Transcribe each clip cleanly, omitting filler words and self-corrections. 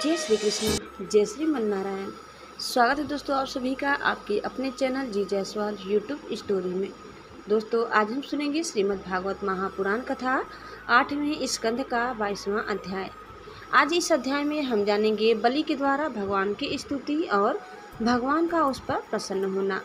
जय श्री कृष्ण, जय श्रीमन नारायण। स्वागत है दोस्तों आप सभी का आपके अपने चैनल जी जायसवाल यूट्यूब स्टोरी में। दोस्तों आज हम सुनेंगे श्रीमद् भागवत महापुराण कथा 8वें स्कंध का 22वां अध्याय। आज इस अध्याय में हम जानेंगे बलि के द्वारा भगवान की स्तुति और भगवान का उस पर प्रसन्न होना।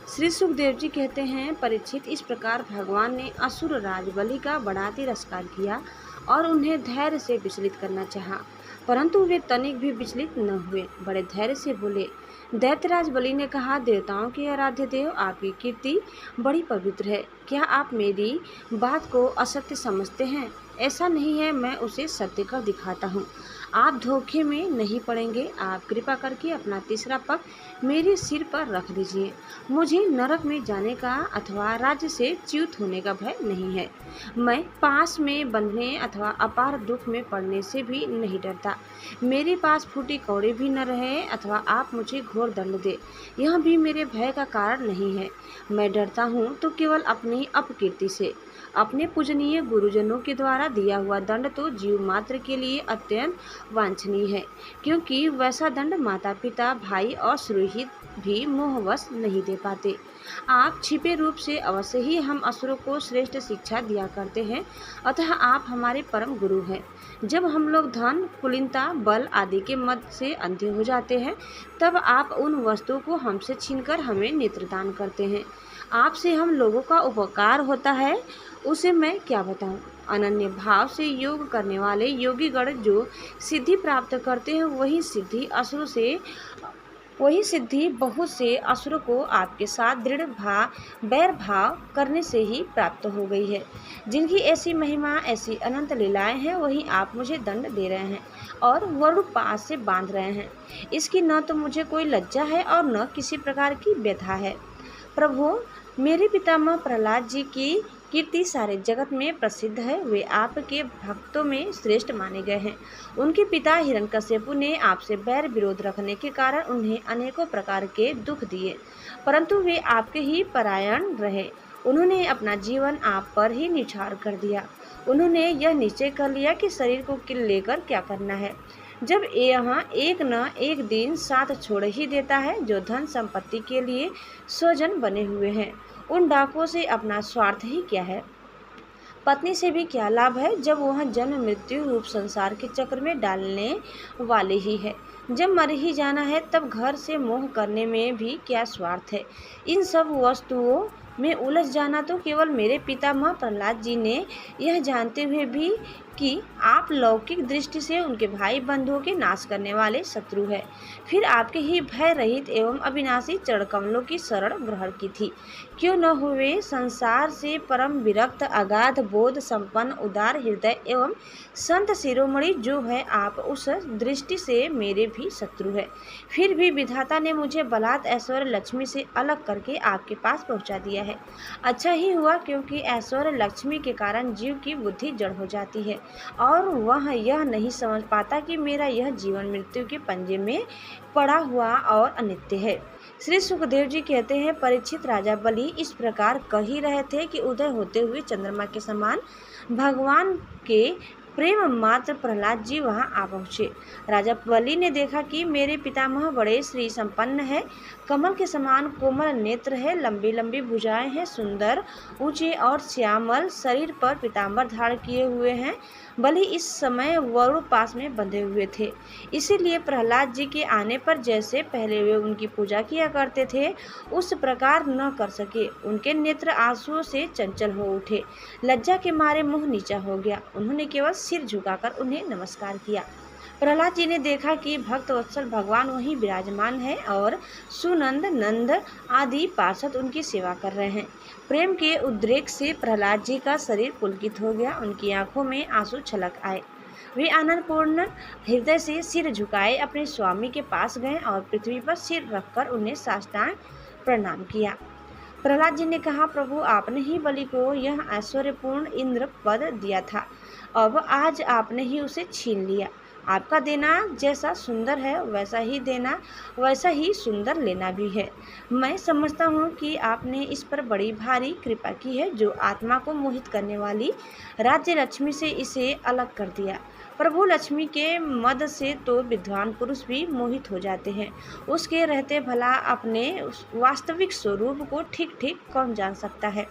श्री सुखदेव जी कहते हैं, परीक्षित, इस प्रकार भगवान ने असुर राज बलि का बड़ा तिरस्कार किया और उन्हें धैर्य से विचलित करना चाहा, परंतु वे तनिक भी विचलित न हुए, बड़े धैर्य से बोले। दैत्यराज बलि ने कहा, देवताओं के आराध्य देव, आपकी कीर्ति बड़ी पवित्र है। क्या आप मेरी बात को असत्य समझते हैं? ऐसा नहीं है, मैं उसे सत्य कर दिखाता हूँ। आप धोखे में नहीं पड़ेंगे। आप कृपा करके अपना तीसरा पग मेरे सिर पर रख दीजिए। मुझे नरक में जाने का अथवा राज्य से च्युत होने का भय नहीं है। मैं पास में बंधने अथवा अपार दुख में पड़ने से भी नहीं डरता। मेरे पास फूटी कौड़ी भी न रहे अथवा आप मुझे घोर दंड दे, यह भी मेरे भय का कारण नहीं है। मैं डरता हूँ तो केवल अपनी अपकीर्ति से। अपने पूजनीय गुरुजनों के द्वारा दिया हुआ दंड तो जीव मात्र के लिए अत्यंत वांछनीय है, क्योंकि वैसा दंड माता पिता, भाई और सुरहित भी मोहवश नहीं दे पाते। आप छिपे रूप से अवश्य ही हम असुरों को श्रेष्ठ शिक्षा दिया करते हैं, अतः आप हमारे परम गुरु हैं। जब हम लोग धन, कुलीनता, बल आदि के मद से अंधे हो जाते हैं, तब आप उन वस्तुओं को हमसे छीनकर हमें नेत्रदान करते हैं। आपसे हम लोगों का उपकार होता है, उसे मैं क्या बताऊं। अनन्य भाव से योग करने वाले योगी गण जो सिद्धि प्राप्त करते हैं, वही सिद्धि बहुत से असुरों को आपके साथ दृढ़ बैर भाव करने से ही प्राप्त हो गई है। जिनकी ऐसी महिमा, ऐसी अनंत लीलाएं हैं, वही आप मुझे दंड दे रहे हैं और वरुण पास से बांध रहे हैं। इसकी न तो मुझे कोई लज्जा है और न किसी प्रकार की व्यथा है। प्रभु, मेरे पितामह प्रहलाद जी की कीर्ति सारे जगत में प्रसिद्ध है। वे आपके भक्तों में श्रेष्ठ माने गए हैं। उनके पिता हिरण्यकश्यपु ने आपसे बैर विरोध रखने के कारण उन्हें अनेकों प्रकार के दुख दिए, परंतु वे आपके ही परायण रहे। उन्होंने अपना जीवन आप पर ही निछावर कर दिया। उन्होंने यह निश्चय कर लिया कि शरीर को लेकर क्या करना है, जब यहाँ एक न एक दिन साथ छोड़ ही देता है। जो धन संपत्ति के लिए स्वजन बने हुए हैं, उन डाकुओं से अपना स्वार्थ ही क्या है। पत्नी से भी क्या लाभ है, जब वह जन्म मृत्यु रूप संसार के चक्र में डालने वाले ही है। जब मर ही जाना है, तब घर से मोह करने में भी क्या स्वार्थ है। इन सब वस्तुओं में उलझ जाना तो केवल मेरे पितामह प्रहलाद जी ने, यह जानते हुए भी कि आप लौकिक दृष्टि से उनके भाई बंधुओं के नाश करने वाले शत्रु है, फिर आपके ही भय रहित एवं अविनाशी चरण कमलों की शरण ग्रहण की थी। क्यों न हुए संसार से परम विरक्त, अगाध बोध संपन्न, उदार हृदय एवं संत शिरोमणि जो है, आप उस दृष्टि से मेरे भी शत्रु है। फिर भी विधाता ने मुझे बलात् ऐश्वर्य लक्ष्मी से अलग करके आपके पास पहुंचा दिया है। अच्छा ही हुआ, क्योंकि ऐश्वर्य लक्ष्मी के कारण जीव की बुद्धि जड़ हो जाती है और वह यह नहीं समझ पाता कि मेरा यह जीवन मृत्यु के पंजे में पड़ा हुआ और अनित्य है। श्री सुखदेव जी कहते हैं, परीक्षित, राजा बलि इस प्रकार कह ही रहे थे कि उदय होते हुए चंद्रमा के समान भगवान के प्रेम मात्र प्रहलाद जी वहां आ पहुँचे। राजा बलि ने देखा कि मेरे पितामह बड़े श्री संपन्न है, कमल के समान कोमल नेत्र है, लंबी लंबी भुजाएं हैं, सुंदर ऊंचे और श्यामल शरीर पर पीताम्बर धारण किए हुए हैं। बलि इस समय वरुण पास में बंधे हुए थे, इसीलिए प्रहलाद जी के आने पर जैसे पहले वे उनकी पूजा किया करते थे, उस प्रकार न कर सके। उनके नेत्र आंसुओं से चंचल हो उठे, लज्जा के मारे मुंह नीचा हो गया। उन्होंने केवल सिर झुकाकर उन्हें नमस्कार किया। प्रहलाद जी ने देखा कि भक्त वत्सल भगवान वहीं विराजमान है और सुनंद, नंद आदि पार्षद उनकी सेवा कर रहे हैं। प्रेम के उद्रेक से प्रहलाद जी का शरीर पुलकित हो गया, उनकी आंखों में आंसू छलक आए। वे आनंदपूर्ण हृदय से सिर झुकाए अपने स्वामी के पास गए और पृथ्वी पर सिर रखकर उन्हें साष्टांग प्रणाम किया। प्रहलाद जी ने कहा, प्रभु, आपने ही बलि को यह ऐश्वर्यपूर्ण इंद्र पद दिया था, अब आज आपने ही उसे छीन लिया। आपका देना जैसा सुंदर है, वैसा ही देना, वैसा ही सुंदर लेना भी है। मैं समझता हूँ कि आपने इस पर बड़ी भारी कृपा की है, जो आत्मा को मोहित करने वाली राज्य लक्ष्मी से इसे अलग कर दिया। प्रभु लक्ष्मी के मद से तो विद्वान पुरुष भी मोहित हो जाते हैं, उसके रहते भला अपने वास्तविक स्वरूप को ठीक ठीक कौन जान सकता है।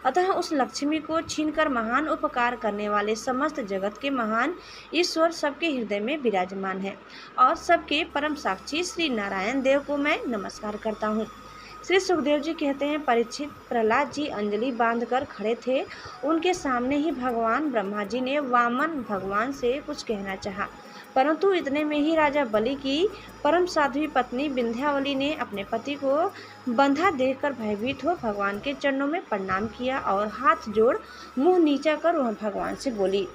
अतः उस लक्ष्मी को छीनकर महान उपकार करने वाले समस्त जगत के महान ईश्वर सबके हृदय में विराजमान है और सबके परम साक्षी श्री नारायण देव को मैं नमस्कार करता हूँ। श्री सुखदेव जी कहते हैं, परीक्षित, प्रहलाद जी अंजलि बांधकर खड़े थे। उनके सामने ही भगवान ब्रह्मा जी ने वामन भगवान से कुछ कहना चाहा, परंतु इतने में ही राजा बलि की परम साध्वी पत्नी विंध्यावली ने अपने पति को बंधा देखकर भयभीत हो भगवान के चरणों में प्रणाम किया और हाथ जोड़ मुंह नीचा कर वह भगवान से बोली।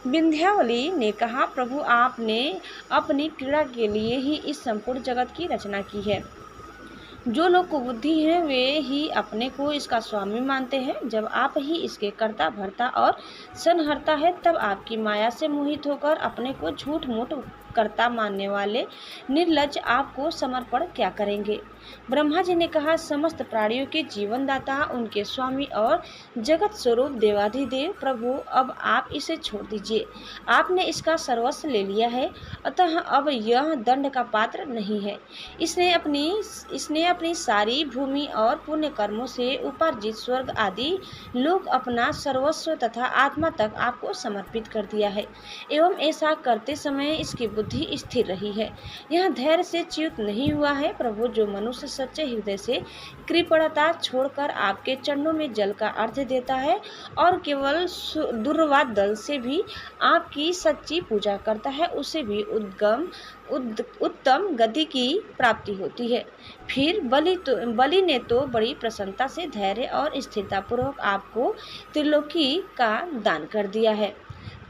विंध्यावली ने कहा, प्रभु, आपने अपनी क्रीड़ा के लिए ही इस संपूर्ण जगत की रचना की है। जो लोग कुबुद्धि हैं वे ही अपने को इसका स्वामी मानते हैं। जब आप ही इसके कर्ता भर्ता और सनहर्ता है, तब आपकी माया से मोहित होकर अपने को झूठ मूठ कर्ता मानने वाले निर्लज्ज आपको समर्पण क्या करेंगे। ब्रह्मा जी ने कहा, समस्त प्राणियों के जीवन दाता, उनके स्वामी और जगत स्वरूप देवाधिदेव प्रभु, अब आप इसे छोड़ दीजिए। आपने इसका सर्वस्व ले लिया है, अतः अब यह दंड का पात्र नहीं है। इसने अपनी सारी भूमि और पुण्य कर्मों से उपार्जित स्वर्ग आदि लोग अपना सर्वस्व तथा आत्मा तक आपको समर्पित कर दिया है एवं ऐसा करते समय इसकी बुद्धि स्थिर रही है, यह धैर्य से च्युत नहीं हुआ है। प्रभु, जो मनुष्य सच्चे हृदय से कृपणता छोड़कर आपके चरणों में जल का अर्थ देता है और केवल दुर्वाद दल से भी आपकी सच्ची पूजा करता है, उसे भी उत्तम गति की प्राप्ति होती है। फिर बलि ने तो बड़ी प्रसन्नता से धैर्य और स्थिरता पूर्वक आपको त्रिलोकी का दान कर दिया है,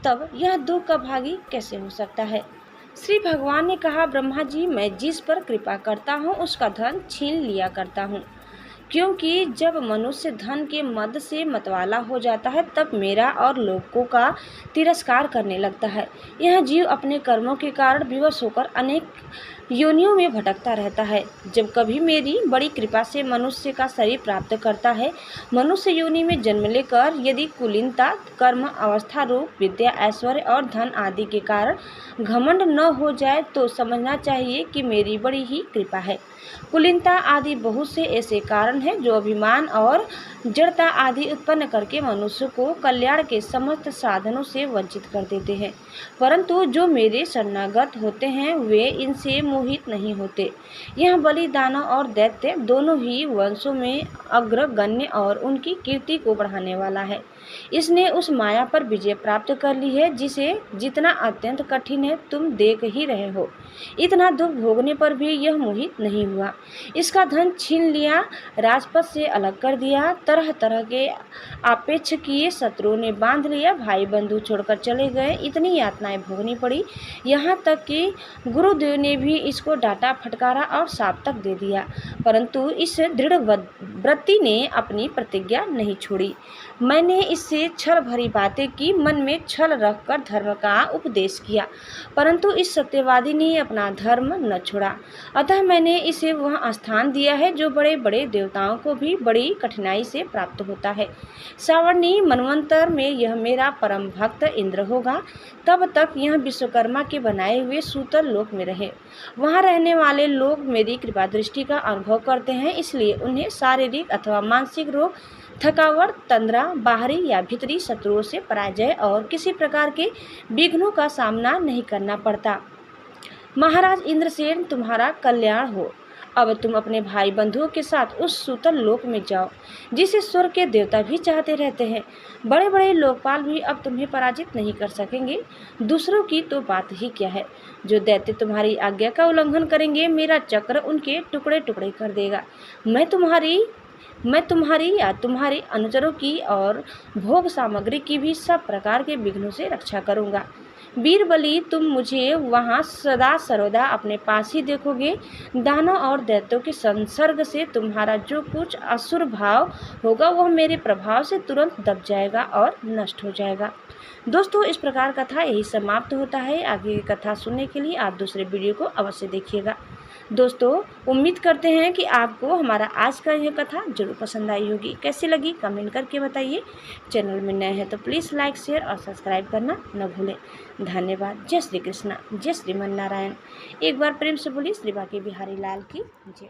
तब यह दुख का भागी कैसे हो सकता है। श्री भगवान ने कहा, ब्रह्मा जी, मैं जिस पर कृपा करता हूँ उसका धन छीन लिया करता हूँ, क्योंकि जब मनुष्य धन के मद से मतवाला हो जाता है तब मेरा और लोगों का तिरस्कार करने लगता है। यह जीव अपने कर्मों के कारण विवश होकर अनेक योनियों में भटकता रहता है। जब कभी मेरी बड़ी कृपा से मनुष्य का शरीर प्राप्त करता है, मनुष्य योनि में जन्म लेकर यदि कुलीनता, कर्म, अवस्था रूप विद्या, ऐश्वर्य और धन आदि के कारण घमंड न हो जाए तो समझना चाहिए कि मेरी बड़ी ही कृपा है। कुलीनता आदि बहुत से ऐसे कारण हैं जो अभिमान और जड़ता आदि उत्पन्न करके मनुष्य को कल्याण के समस्त साधनों से वंचित कर देते हैं, परंतु जो मेरे शरणागत होते हैं वे इनसे मोहित नहीं होते। यह बलि, दानव और दैत्य दोनों ही वंशों में अग्रगण्य और उनकी कीर्ति को बढ़ाने वाला है। इसने उस माया पर विजय प्राप्त कर ली है जिसे जितना अत्यंत कठिन है तुम देख ही रहे हो। इतना दुख भोगने पर भी यह मोहित नहीं हुआ। इसका धन छीन लिया, राजपथ से अलग कर दिया, तरह तरह के आपेक्षकीय शत्रुओं ने बांध लिया, भाई बंधु छोड़कर चले गए, इतनी यातनाएं भोगनी पड़ी, यहाँ तक कि गुरुदेव ने भी इसको डांटा, फटकारा और शाप तक दे दिया, परंतु इस दृढ़ वृत्ति ने अपनी प्रतिज्ञा नहीं छोड़ी। मैंने इससे छल भरी बातें की, मन में छल रखकर धर्म का उपदेश किया, परंतु इस सत्यवादी ने अपना धर्म न छोड़ा। अतः मैंने इसे वह स्थान दिया है जो बड़े बड़े देवताओं को भी बड़ी कठिनाई से प्राप्त होता है। सावर्णी मनवंतर में यह मेरा परम भक्त इंद्र होगा। तब तक यह विश्वकर्मा के बनाए हुए सूतल लोक में रहे। वहाँ रहने वाले लोग मेरी कृपा दृष्टि का अनुभव करते हैं, इसलिए उन्हें शारीरिक अथवा मानसिक रोग, थकावट, तंद्रा, बाहरी या भीतरी शत्रुओं से पराजय और किसी प्रकार के विघ्नों का सामना नहीं करना पड़ता। महाराज इंद्रसेन, तुम्हारा कल्याण हो। अब तुम अपने भाई बंधुओं के साथ उस सूतल लोक में जाओ जिसे स्वर्ग के देवता भी चाहते रहते हैं। बड़े बड़े लोकपाल भी अब तुम्हें पराजित नहीं कर सकेंगे। दूसरों की तो बात ही क्या है। जो दैत्य तुम्हारी आज्ञा का उल्लंघन करेंगे, मेरा चक्र उनके टुकड़े टुकड़े कर देगा। मैं तुम्हारी या तुम्हारे अनुचरों की और भोग सामग्री की भी सब प्रकार के विघ्नों से रक्षा करूंगा। वीर बलि, तुम मुझे वहाँ सदा सर्वदा अपने पास ही देखोगे। दानव और दैत्यों के संसर्ग से तुम्हारा जो कुछ असुर भाव होगा वह मेरे प्रभाव से तुरंत दब जाएगा और नष्ट हो जाएगा। दोस्तों, इस प्रकार कथा यही समाप्त होता है। आगे की कथा सुनने के लिए आप दूसरे वीडियो को अवश्य देखिएगा। दोस्तों, उम्मीद करते हैं कि आपको हमारा आज का यह कथा जरूर पसंद आई होगी। कैसी लगी कमेंट करके बताइए। चैनल में नए हैं तो प्लीज़ लाइक, शेयर और सब्सक्राइब करना न भूलें। धन्यवाद। जय श्री कृष्णा, जय श्रीमन नारायण। एक बार प्रेम से बोलिए श्री बांके बिहारी लाल की जय।